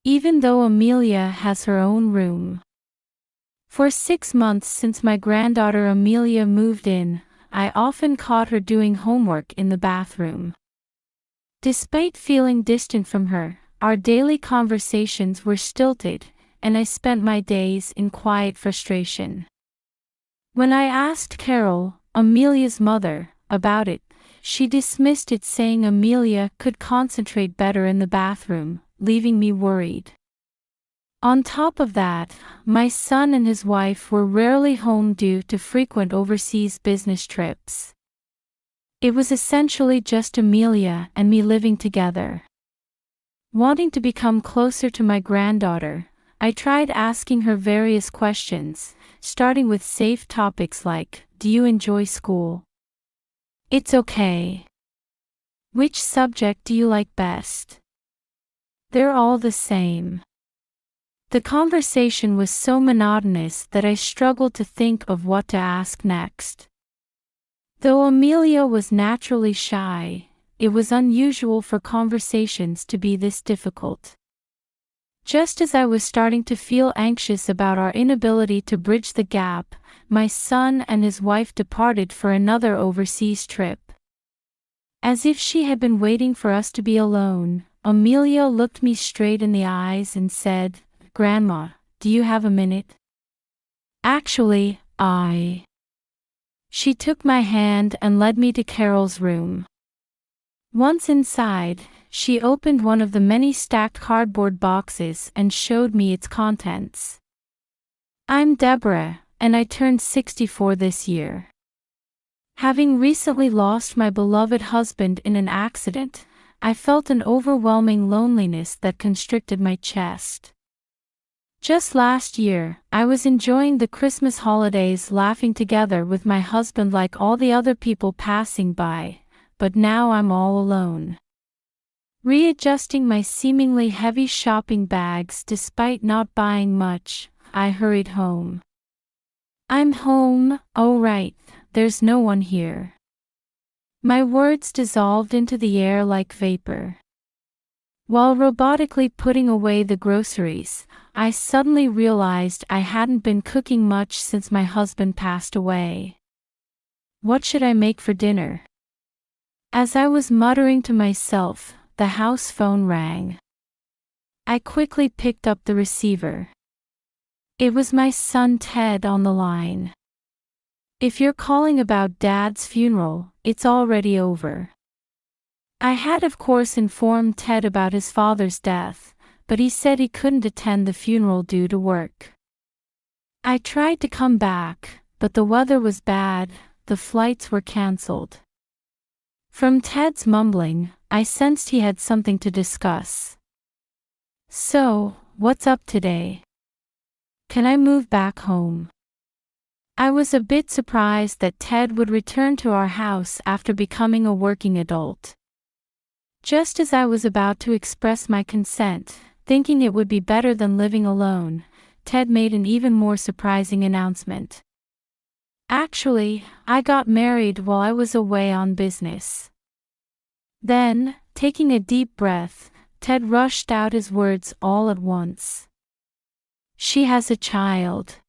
even though Amelia has her own room. For 6 months since my granddaughter Amelia moved in, I often caught her doing homework in the bathroom. Despite feeling distant from her, our daily conversations were stilted, and I spent my days in quiet frustration. When I asked Carol, Amelia's mother, about it, she dismissed it, saying Amelia could concentrate better in the bathroom, leaving me worried. On top of that, my son and his wife were rarely home due to frequent overseas business trips. It was essentially just Amelia and me living together. Wanting to become closer to my granddaughter, I tried asking her various questions, starting with safe topics like, "Do you enjoy school?" "It's okay." "Which subject do you like best?" "They're all the same." The conversation was so monotonous that I struggled to think of what to ask next. Though Amelia was naturally shy, it was unusual for conversations to be this difficult. Just as I was starting to feel anxious about our inability to bridge the gap, my son and his wife departed for another overseas trip. As if she had been waiting for us to be alone, Amelia looked me straight in the eyes and said, "Grandma, do you have a minute?" "Actually, I..." She took my hand and led me to Carol's room. Once inside, she opened one of the many stacked cardboard boxes and showed me its contents. "I'm Deborah, and I turned 64 this year. Having recently lost my beloved husband in an accident, I felt an overwhelming loneliness that constricted my chest. Just last year, I was enjoying the Christmas holidays laughing together with my husband like all the other people passing by, but now I'm all alone. Readjusting my seemingly heavy shopping bags despite not buying much, I hurried home. I'm home, oh right, there's no one here. My words dissolved into the air like vapor. While robotically putting away the groceries, I suddenly realized I hadn't been cooking much since my husband passed away. What should I make for dinner? As I was muttering to myself, the house phone rang. I quickly picked up the receiver. It was my son Ted on the line. "If you're calling about Dad's funeral, it's already over." I had of course informed Ted about his father's death, but he said he couldn't attend the funeral due to work. I tried to come back, but the weather was bad, the flights were cancelled. From Ted's mumbling, I sensed he had something to discuss. "So, what's up today? Can I move back home?" I was a bit surprised that Ted would return to our house after becoming a working adult. Just as I was about to express my consent, thinking it would be better than living alone, Ted made an even more surprising announcement. "Actually, I got married while I was away on business." Then, taking a deep breath, Ted rushed out his words all at once. "She has a child.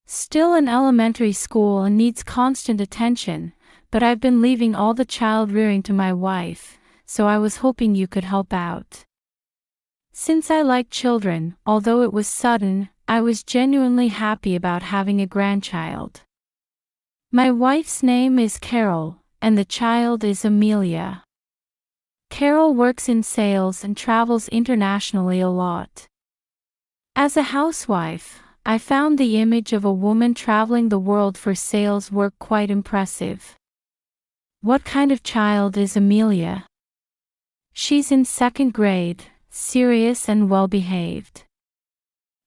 Still in elementary school and needs constant attention, but I've been leaving all the child rearing to my wife, so I was hoping you could help out." Since I like children, although it was sudden, I was genuinely happy about having a grandchild. My wife's name is Carol, and the child is Amelia. Carol works in sales and travels internationally a lot. As a housewife, I found the image of a woman traveling the world for sales work quite impressive. "What kind of child is Amelia?" "She's in 2nd grade, serious and well-behaved."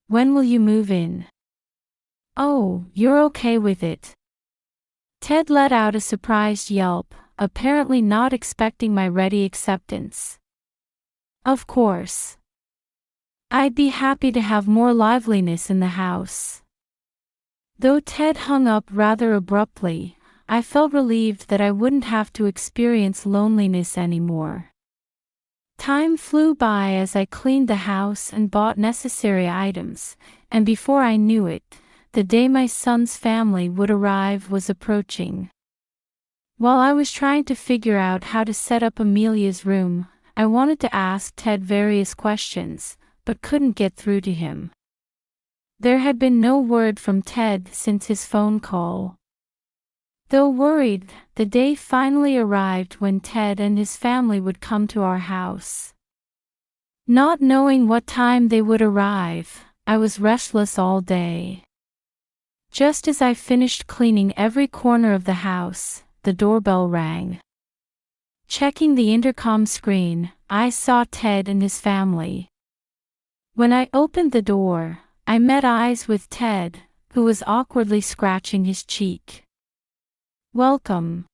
"When will you move in?" "Oh, you're okay with it." Ted let out a surprised yelp, apparently not expecting my ready acceptance. "Of course. I'd be happy to have more liveliness in the house." Though Ted hung up rather abruptly, I felt relieved that I wouldn't have to experience loneliness anymore. Time flew by as I cleaned the house and bought necessary items, and before I knew it, the day my son's family would arrive was approaching. While I was trying to figure out how to set up Amelia's room, I wanted to ask Ted various questions, but couldn't get through to him. There had been no word from Ted since his phone call. Though worried, the day finally arrived when Ted and his family would come to our house. Not knowing what time they would arrive, I was restless all day. Just as I finished cleaning every corner of the house, the doorbell rang. Checking the intercom screen, I saw Ted and his family. When I opened the door, I met eyes with Ted, who was awkwardly scratching his cheek. "Welcome."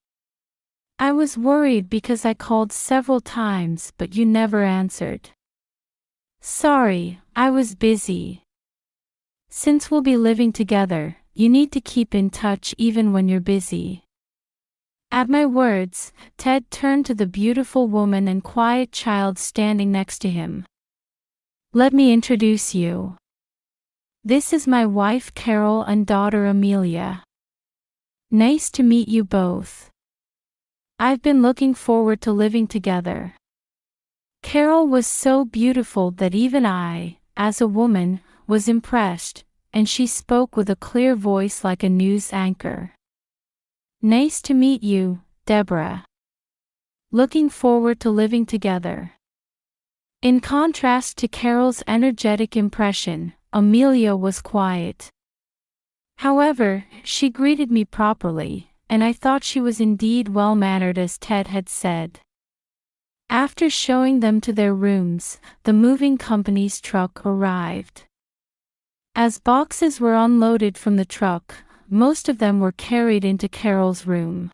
I was worried because I called several times but you never answered. "Sorry, I was busy. Since we'll be living together, you need to keep in touch even when you're busy." At my words, Ted turned to the beautiful woman and quiet child standing next to him. "Let me introduce you. This is my wife Carol and daughter Amelia. Nice to meet you both. I've been looking forward to living together." Carol was so beautiful that even I, as a woman, was impressed, and she spoke with a clear voice like a news anchor. "Nice to meet you, Deborah. Looking forward to living together." In contrast to Carol's energetic impression, Amelia was quiet. However, she greeted me properly, and I thought she was indeed well-mannered as Ted had said. After showing them to their rooms, the moving company's truck arrived. As boxes were unloaded from the truck, most of them were carried into Carol's room.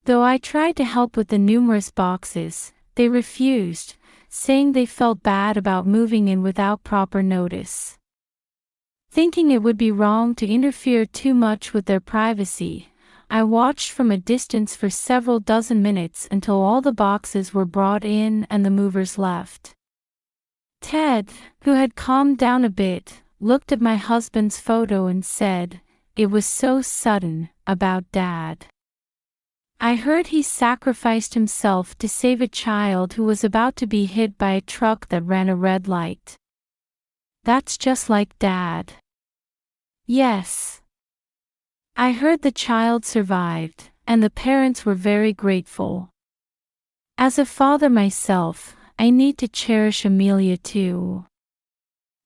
Though I tried to help with the numerous boxes, they refused, saying they felt bad about moving in without proper notice. Thinking it would be wrong to interfere too much with their privacy, I watched from a distance for several dozen minutes until all the boxes were brought in and the movers left. Ted, who had calmed down a bit, looked at my husband's photo and said, "It was so sudden, about Dad. I heard he sacrificed himself to save a child who was about to be hit by a truck that ran a red light. That's just like Dad." "Yes. I heard the child survived, and the parents were very grateful. As a father myself, I need to cherish Amelia too."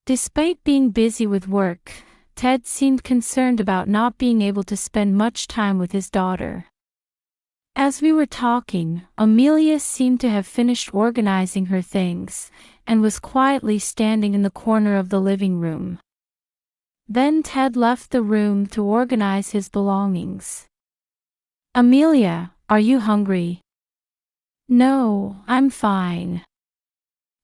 Despite being busy with work, Ted seemed concerned about not being able to spend much time with his daughter. As we were talking, Amelia seemed to have finished organizing her things, and was quietly standing in the corner of the living room. Then Ted left the room to organize his belongings. "Amelia, are you hungry?" "No, I'm fine."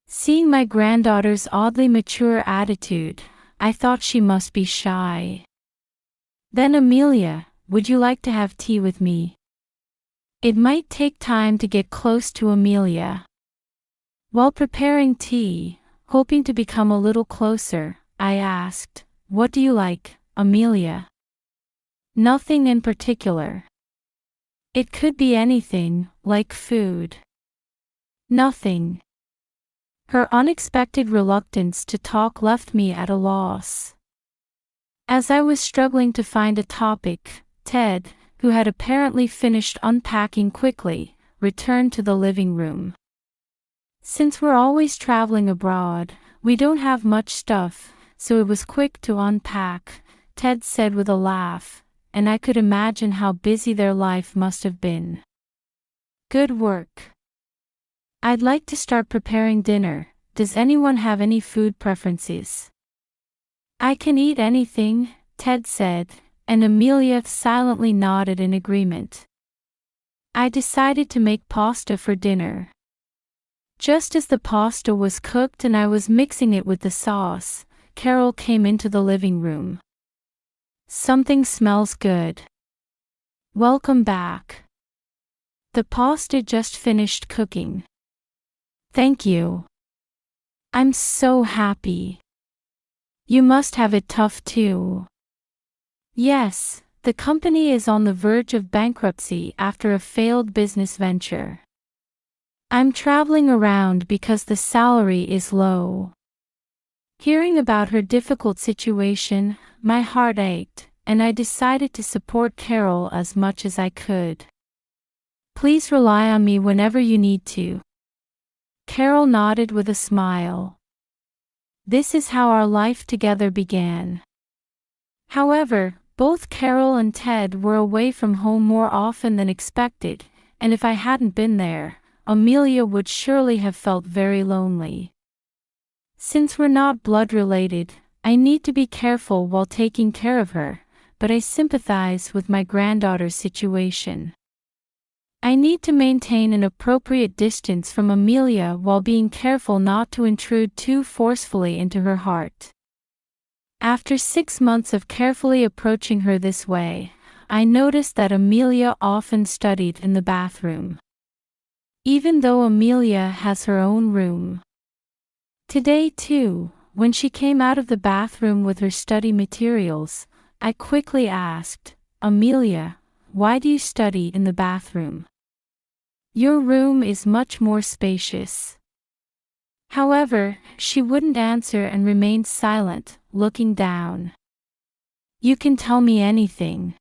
Seeing my granddaughter's oddly mature attitude, I thought she must be shy. "Then Amelia, would you like to have tea with me?" It might take time to get close to Amelia. While preparing tea, hoping to become a little closer, I asked, "What do you like, Amelia?" "Nothing in particular." "It could be anything, like food." "Nothing." Her unexpected reluctance to talk left me at a loss. As I was struggling to find a topic, Ted, who had apparently finished unpacking quickly, returned to the living room. "Since we're always traveling abroad, we don't have much stuff, so it was quick to unpack," Ted said with a laugh, and I could imagine how busy their life must have been. "Good work. I'd like to start preparing dinner. Does anyone have any food preferences?" "I can eat anything," Ted said, and Amelia silently nodded in agreement. I decided to make pasta for dinner. Just as the pasta was cooked and I was mixing it with the sauce, Carol came into the living room. "Something smells good. Welcome back. The pasta just finished cooking." Thank you. I'm so happy. You must have it tough too. Yes, the company is on the verge of bankruptcy after a failed business venture. I'm traveling around because the salary is low. Hearing about her difficult situation, my heart ached, and I decided to support Carol as much as I could. Please rely on me whenever you need to. Carol nodded with a smile. This is how our life together began. However, both Carol and Ted were away from home more often than expected, and if I hadn't been there, Amelia would surely have felt very lonely. Since we're not blood related, I need to be careful while taking care of her, but I sympathize with my granddaughter's situation. I need to maintain an appropriate distance from Amelia while being careful not to intrude too forcefully into her heart. After 6 months of carefully approaching her this way, I noticed that Amelia often studied in the bathroom. Even though Amelia has her own room. Today too, when she came out of the bathroom with her study materials, I quickly asked, "Amelia, why do you study in the bathroom? Your room is much more spacious." However, she wouldn't answer and remained silent, looking down. "You can tell me anything."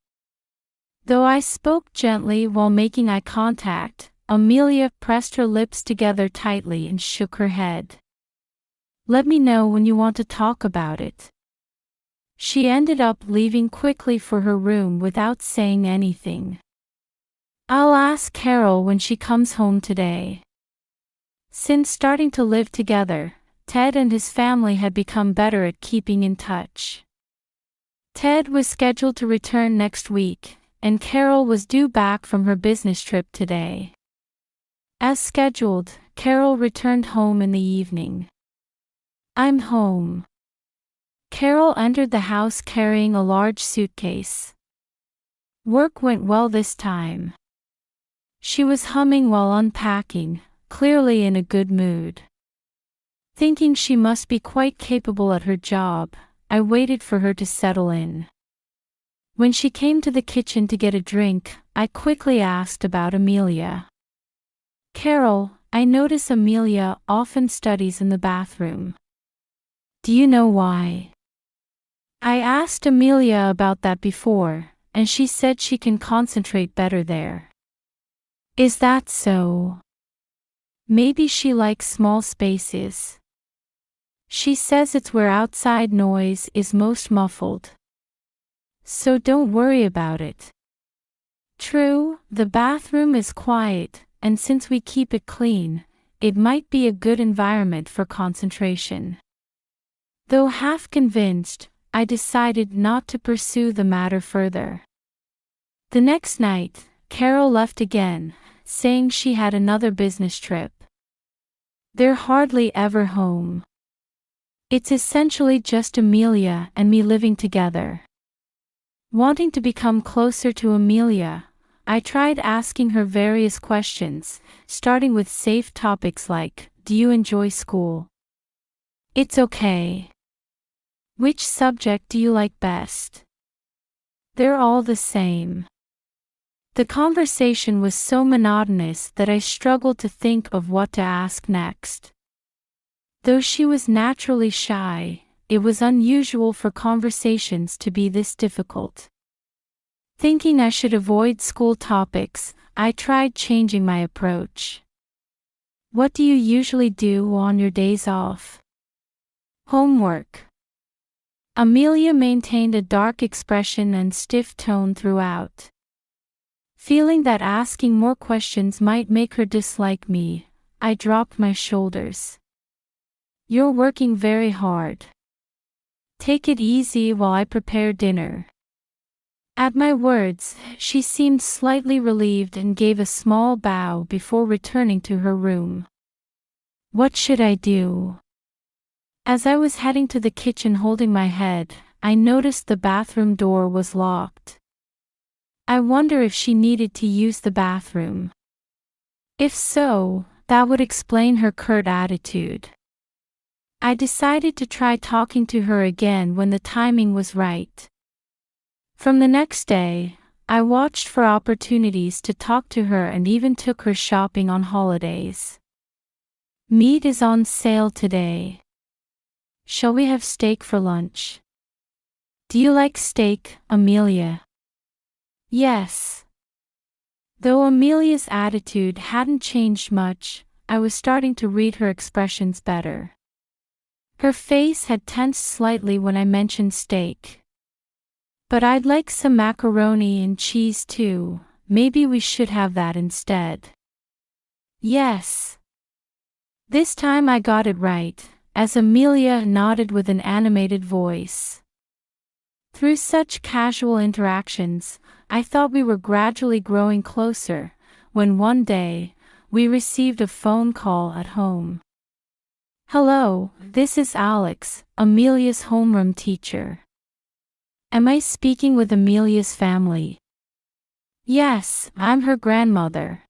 Though I spoke gently while making eye contact, Amelia pressed her lips together tightly and shook her head. "Let me know when you want to talk about it." She ended up leaving quickly for her room without saying anything. I'll ask Carol when she comes home today. Since starting to live together, Ted and his family had become better at keeping in touch. Ted was scheduled to return next week, and Carol was due back from her business trip today. As scheduled, Carol returned home in the evening. "I'm home." Carol entered the house carrying a large suitcase. Work went well this time. She was humming while unpacking, clearly in a good mood. Thinking she must be quite capable at her job, I waited for her to settle in. When she came to the kitchen to get a drink, I quickly asked about Amelia. "Carol, I notice Amelia often studies in the bathroom. Do you know why?" I asked Amelia about that before, and she said she can concentrate better there. Is that so? Maybe she likes small spaces. She says it's where outside noise is most muffled. So don't worry about it. True, the bathroom is quiet, and since we keep it clean, it might be a good environment for concentration. Though half convinced, I decided not to pursue the matter further. The next night, Carol left again, saying she had another business trip. They're hardly ever home. It's essentially just Amelia and me living together. Wanting to become closer to Amelia, I tried asking her various questions, starting with safe topics like, "Do you enjoy school?" "It's okay." "Which subject do you like best?" "They're all the same." The conversation was so monotonous that I struggled to think of what to ask next. Though she was naturally shy, it was unusual for conversations to be this difficult. Thinking I should avoid school topics, I tried changing my approach. "What do you usually do on your days off?" "Homework." Amelia maintained a dark expression and stiff tone throughout. Feeling that asking more questions might make her dislike me, I dropped my shoulders. "You're working very hard. Take it easy while I prepare dinner." At my words, she seemed slightly relieved and gave a small bow before returning to her room. What should I do? As I was heading to the kitchen holding my head, I noticed the bathroom door was locked. I wonder if she needed to use the bathroom. If so, That would explain her curt attitude. I decided to try talking to her again when the timing was right. From the next day, I watched for opportunities to talk to her and even took her shopping on holidays. Meat is on sale today. Shall we have steak for lunch? Do you like steak, Amelia? Yes. Though Amelia's attitude hadn't changed much, I was starting to read her expressions better. Her face had tensed slightly when I mentioned steak. But I'd like some macaroni and cheese too. Maybe we should have that instead. Yes. This time I got it right, as Amelia nodded with an animated voice. Through such casual interactions, I thought we were gradually growing closer, when one day, we received a phone call at home. Hello, this is Alex, Amelia's homeroom teacher. Am I speaking with Amelia's family? Yes, I'm her grandmother.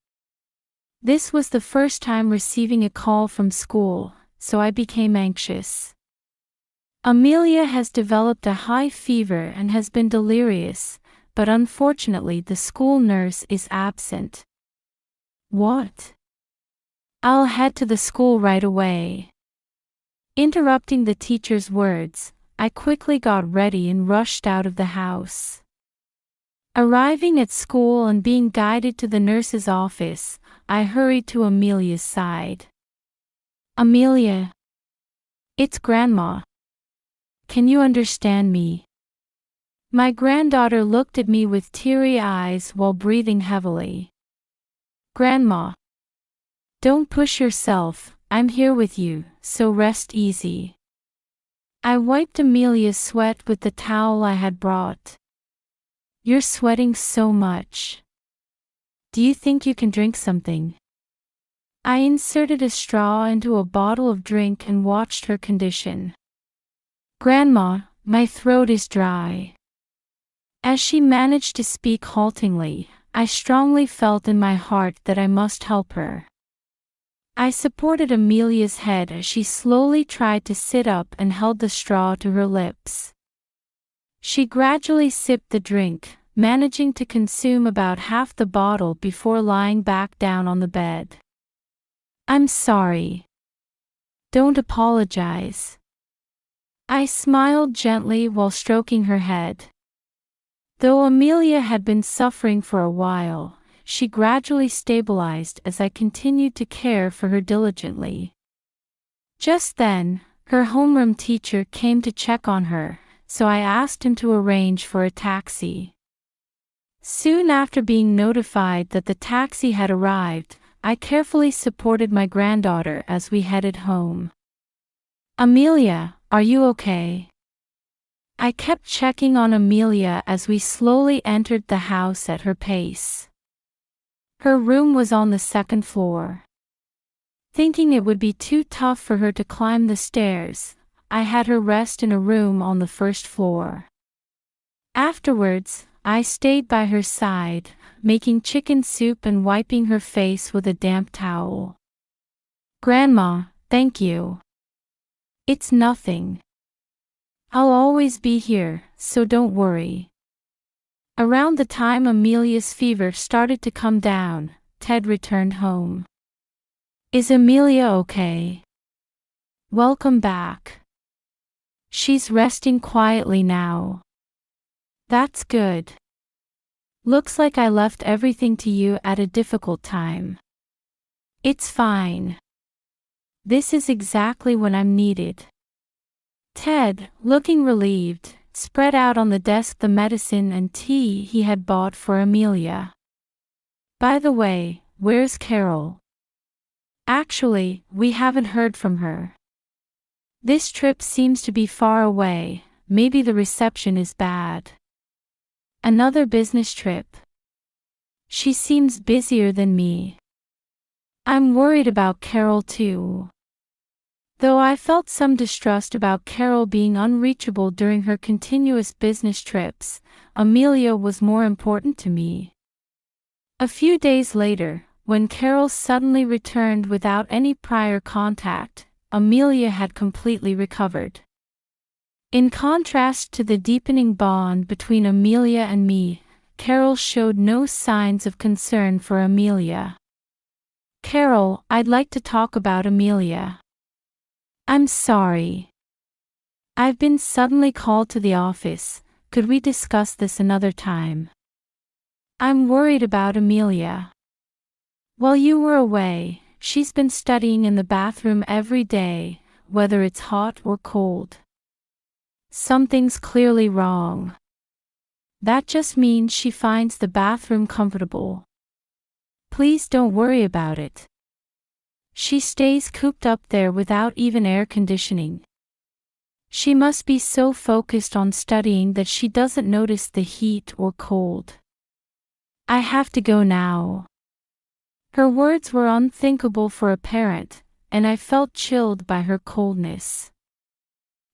This was the first time receiving a call from school, so I became anxious. Amelia has developed a high fever and has been delirious, but unfortunately the school nurse is absent. What? I'll head to the school right away. Interrupting the teacher's words, I quickly got ready and rushed out of the house. Arriving at school and being guided to the nurse's office, I hurried to Amelia's side. Amelia. It's Grandma. Can you understand me? My granddaughter looked at me with teary eyes while breathing heavily. Grandma. Don't push yourself, I'm here with you, so rest easy. I wiped Amelia's sweat with the towel I had brought. You're sweating so much. Do you think you can drink something? I inserted a straw into a bottle of drink and watched her condition. Grandma, my throat is dry. As she managed to speak haltingly, I strongly felt in my heart that I must help her. I supported Amelia's head as she slowly tried to sit up and held the straw to her lips. She gradually sipped the drink, managing to consume about half the bottle before lying back down on the bed. I'm sorry. Don't apologize. I smiled gently while stroking her head. Though Amelia had been suffering for a while, she gradually stabilized as I continued to care for her diligently. Just then, her homeroom teacher came to check on her, so I asked him to arrange for a taxi. Soon after being notified that the taxi had arrived, I carefully supported my granddaughter as we headed home. Amelia, are you okay? I kept checking on Amelia as we slowly entered the house at her pace. Her room was on the second floor. Thinking it would be too tough for her to climb the stairs, I had her rest in a room on the first floor. Afterwards, I stayed by her side, making chicken soup and wiping her face with a damp towel. Grandma, thank you. It's nothing. I'll always be here, so don't worry. Around the time Amelia's fever started to come down, Ted returned home. Is Amelia okay? Welcome back. She's resting quietly now. That's good. Looks like I left everything to you at a difficult time. It's fine. This is exactly when I'm needed. Ted, looking relieved, spread out on the desk the medicine and tea he had bought for Amelia. By the way, where's Carol? Actually, we haven't heard from her. This trip seems to be far away, maybe the reception is bad. Another business trip. She seems busier than me. I'm worried about Carol too. Though I felt some distrust about Carol being unreachable during her continuous business trips, Amelia was more important to me. A few days later, When Carol suddenly returned without any prior contact, Amelia had completely recovered. In contrast to the deepening bond between Amelia and me, Carol showed no signs of concern for Amelia. "Carol, I'd like to talk about Amelia." "I'm sorry. I've been suddenly called to the office. Could we discuss this another time?" "I'm worried about Amelia. While you were away, she's been studying in the bathroom every day, whether it's hot or cold. Something's clearly wrong. That just means she finds the bathroom comfortable. Please don't worry about it. She stays cooped up there without even air conditioning. She must be so focused on studying that she doesn't notice the heat or cold. I have to go now." Her words were unthinkable for a parent, and I felt chilled by her coldness.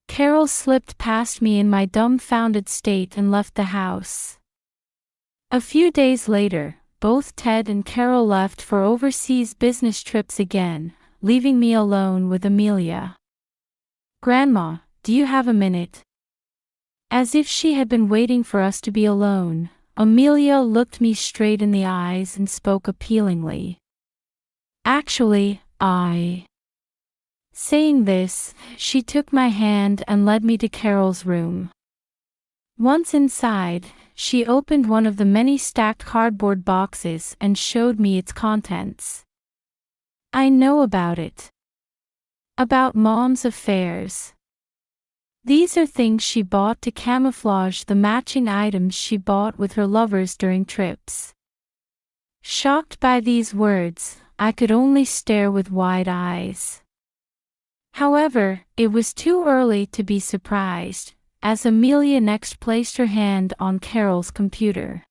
Carol slipped past me in my dumbfounded state and left the house. A few days later, both Ted and Carol left for overseas business trips again, leaving me alone with Amelia. "Grandma, do you have a minute?" As if she had been waiting for us to be alone, Amelia looked me straight in the eyes and spoke appealingly. "Actually, Saying this, she took my hand and led me to Carol's room. Once inside, she opened one of the many stacked cardboard boxes and showed me its contents. "I know about it. About Mom's affairs." These are things she bought to camouflage the matching items she bought with her lovers during trips. Shocked by these words, I could only stare with wide eyes. However, it was too early to be surprised, as Amelia next placed her hand on Carol's computer.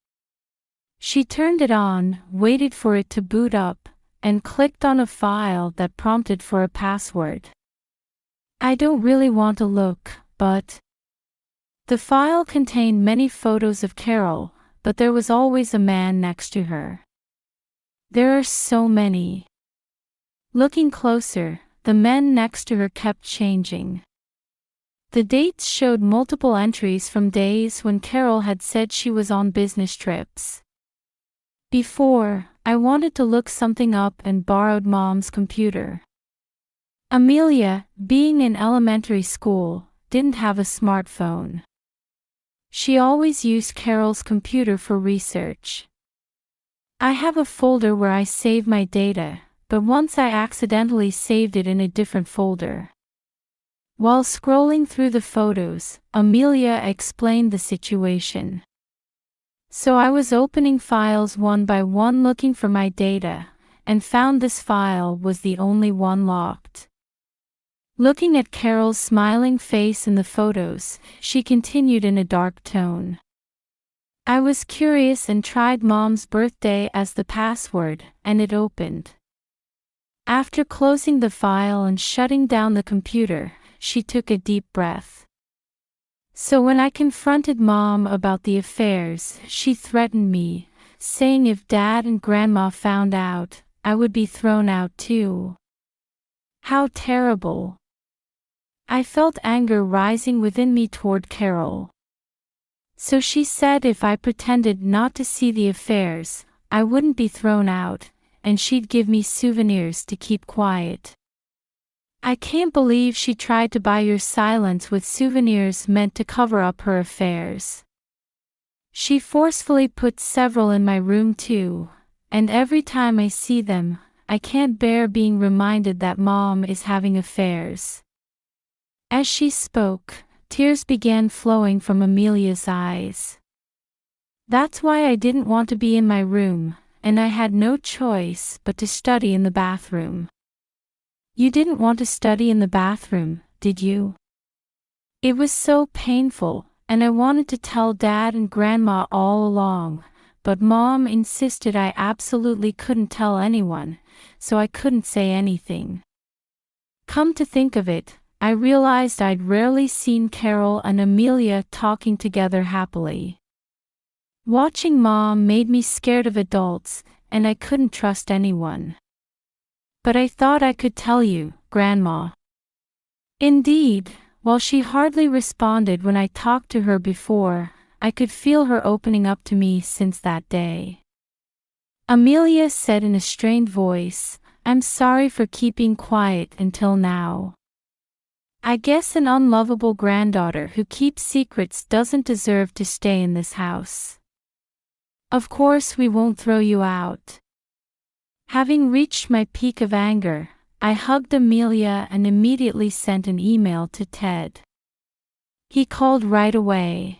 She turned it on, waited for it to boot up, and clicked on a file that prompted for a password. I don't really want to look, but... The file contained many photos of Carol, but there was always a man next to her. There are so many. Looking closer, the men next to her kept changing. The dates showed multiple entries from days when Carol had said she was on business trips. Before, I wanted to look something up and borrowed Mom's computer. Amelia, being in elementary school, didn't have a smartphone. She always used Carol's computer for research. I have a folder where I save my data, but once I accidentally saved it in a different folder. While scrolling through the photos, Amelia explained the situation. So I was opening files one by one looking for my data, and found this file was the only one locked. Looking at Carol's smiling face in the photos, she continued in a dark tone. I was curious and tried Mom's birthday as the password, and it opened. After closing the file and shutting down the computer, she took a deep breath. So when I confronted Mom about the affairs, she threatened me, saying if Dad and Grandma found out, I would be thrown out too. How terrible. I felt anger rising within me toward Carol. So she said if I pretended not to see the affairs, I wouldn't be thrown out, and she'd give me souvenirs to keep quiet. I can't believe she tried to buy your silence with souvenirs meant to cover up her affairs. She forcefully put several in my room too, and every time I see them, I can't bear being reminded that Mom is having affairs. As she spoke, tears began flowing from Amelia's eyes. That's why I didn't want to be in my room, and I had no choice but to study in the bathroom. You didn't want to study in the bathroom, did you? It was so painful, and I wanted to tell Dad and Grandma all along, but Mom insisted I absolutely couldn't tell anyone, so I couldn't say anything. Come to think of it, I realized I'd rarely seen Carol and Amelia talking together happily. Watching Mom made me scared of adults, and I couldn't trust anyone. But I thought I could tell you, Grandma. Indeed, while she hardly responded when I talked to her before, I could feel her opening up to me since that day. Amelia said in a strained voice, "I'm sorry for keeping quiet until now. I guess an unlovable granddaughter who keeps secrets doesn't deserve to stay in this house. Of course we won't throw you out." Having reached my peak of anger, I hugged Amelia and immediately sent an email to Ted. He called right away.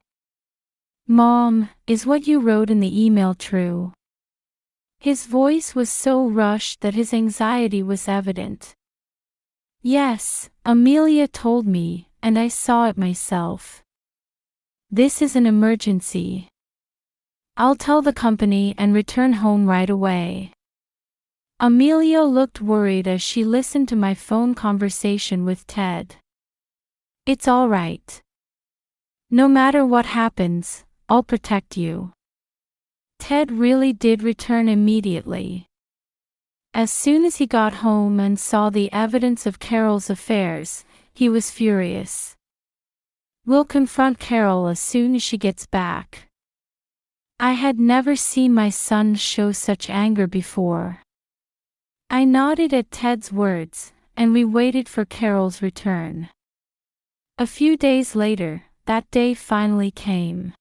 "Mom, is what you wrote in the email true?" His voice was so rushed that his anxiety was evident. "Yes, Amelia told me, and I saw it myself. This is an emergency. I'll tell the company and return home right away." Amelia looked worried as she listened to my phone conversation with Ted. "It's all right. No matter what happens, I'll protect you." Ted really did return immediately. As soon as he got home and saw the evidence of Carol's affairs, he was furious. "We'll confront Carol as soon as she gets back." I had never seen my son show such anger before. I nodded at Ted's words, and we waited for Carol's return. A few days later, that day finally came.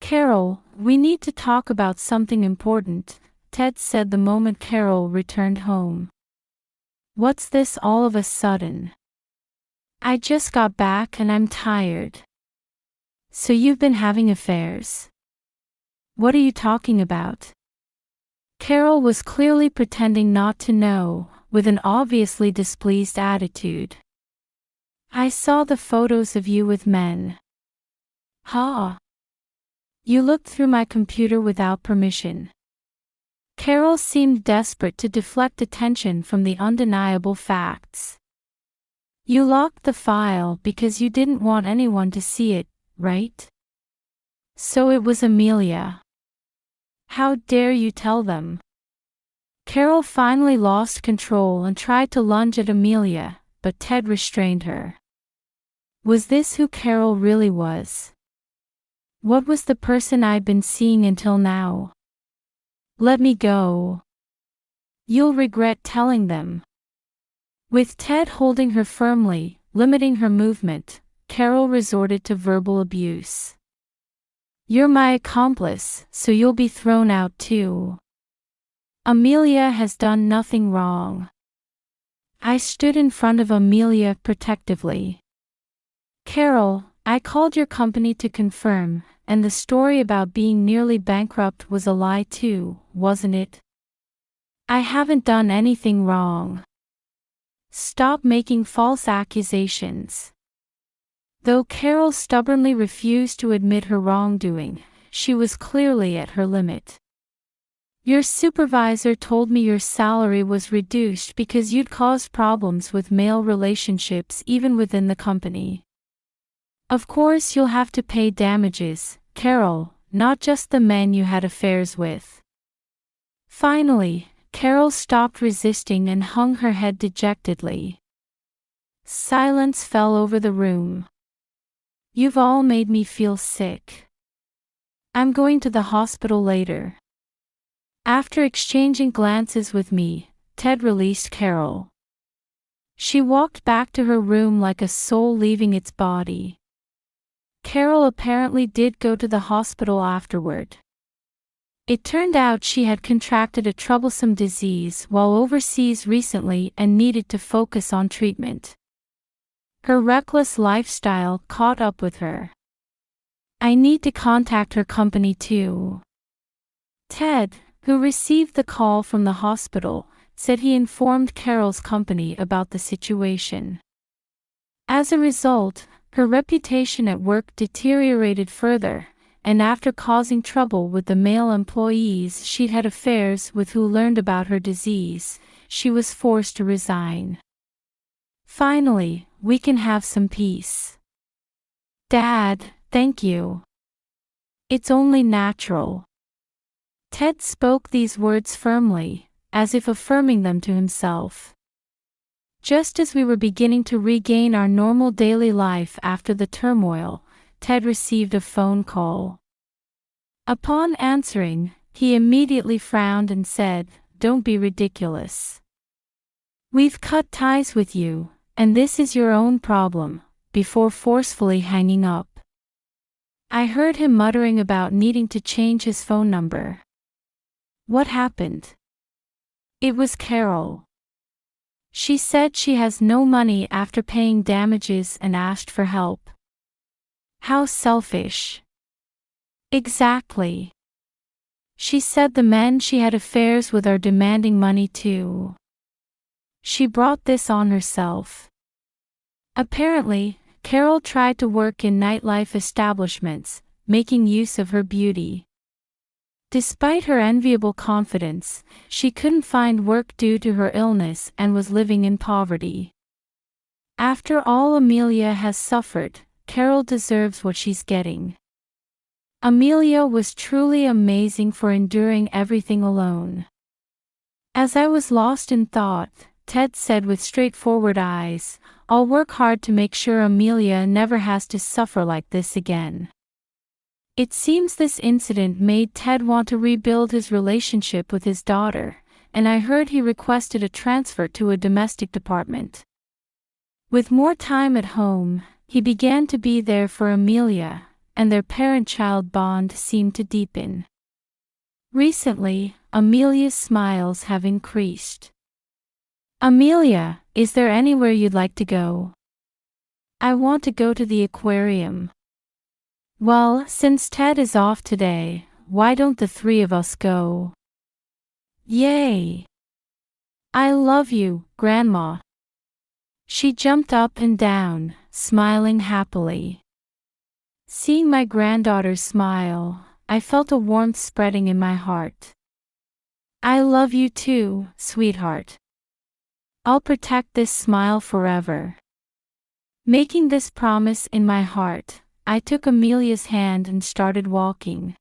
"Carol, we need to talk about something important," Ted said the moment Carol returned home. "What's this all of a sudden? I just got back and I'm tired." "So you've been having affairs? What are you talking about?" Carol was clearly pretending not to know, with an obviously displeased attitude. "I saw the photos of you with men." "Huh? You looked through my computer without permission." Carol seemed desperate to deflect attention from the undeniable facts. "You locked the file because you didn't want anyone to see it, right? So it was Amelia. How dare you tell them?" Carol finally lost control and tried to lunge at Amelia, but Ted restrained her. Was this who Carol really was? What was the person I'd been seeing until now? "Let me go. You'll regret telling them." With Ted holding her firmly, limiting her movement, Carol resorted to verbal abuse. "You're my accomplice, so you'll be thrown out too. Amelia has done nothing wrong." I stood in front of Amelia protectively. "Carol, I called your company to confirm, and the story about being nearly bankrupt was a lie too, wasn't it? I haven't done anything wrong. Stop making false accusations." Though Carol stubbornly refused to admit her wrongdoing, she was clearly at her limit. "Your supervisor told me your salary was reduced because you'd caused problems with male relationships even within the company. Of course you'll have to pay damages, Carol, not just the men you had affairs with." Finally, Carol stopped resisting and hung her head dejectedly. Silence fell over the room. "You've all made me feel sick. I'm going to the hospital later." After exchanging glances with me, Ted released Carol. She walked back to her room like a soul leaving its body. Carol apparently did go to the hospital afterward. It turned out she had contracted a troublesome disease while overseas recently and needed to focus on treatment. Her reckless lifestyle caught up with her. I need to contact her company too. Ted, who received the call from the hospital, said he informed Carol's company about the situation. As a result, her reputation at work deteriorated further, and after causing trouble with the male employees she'd had affairs with who learned about her disease, she was forced to resign. Finally, we can have some peace. Dad, thank you. It's only natural. Ted spoke these words firmly, as if affirming them to himself. Just as we were beginning to regain our normal daily life after the turmoil, Ted received a phone call. Upon answering, he immediately frowned and said, "Don't be ridiculous. We've cut ties with you, and this is your own problem," before forcefully hanging up. I heard him muttering about needing to change his phone number. What happened? It was Carol. She said she has no money after paying damages and asked for help. How selfish. Exactly. She said the men she had affairs with are demanding money too. She brought this on herself. Apparently, Carol tried to work in nightlife establishments, making use of her beauty. Despite her enviable confidence, she couldn't find work due to her illness and was living in poverty. After all Amelia has suffered, Carol deserves what she's getting. Amelia was truly amazing for enduring everything alone. As I was lost in thought, Ted said with straightforward eyes, "I'll work hard to make sure Amelia never has to suffer like this again." It seems this incident made Ted want to rebuild his relationship with his daughter, and I heard he requested a transfer to a domestic department. With more time at home, he began to be there for Amelia, and their parent-child bond seemed to deepen. Recently, Amelia's smiles have increased. "Amelia, is there anywhere you'd like to go?" "I want to go to the aquarium." "Well, since Ted is off today, why don't the three of us go?" "Yay! I love you, Grandma." She jumped up and down, smiling happily. Seeing my granddaughter smile, I felt a warmth spreading in my heart. "I love you too, sweetheart. I'll protect this smile forever." Making this promise in my heart, I took Amelia's hand and started walking.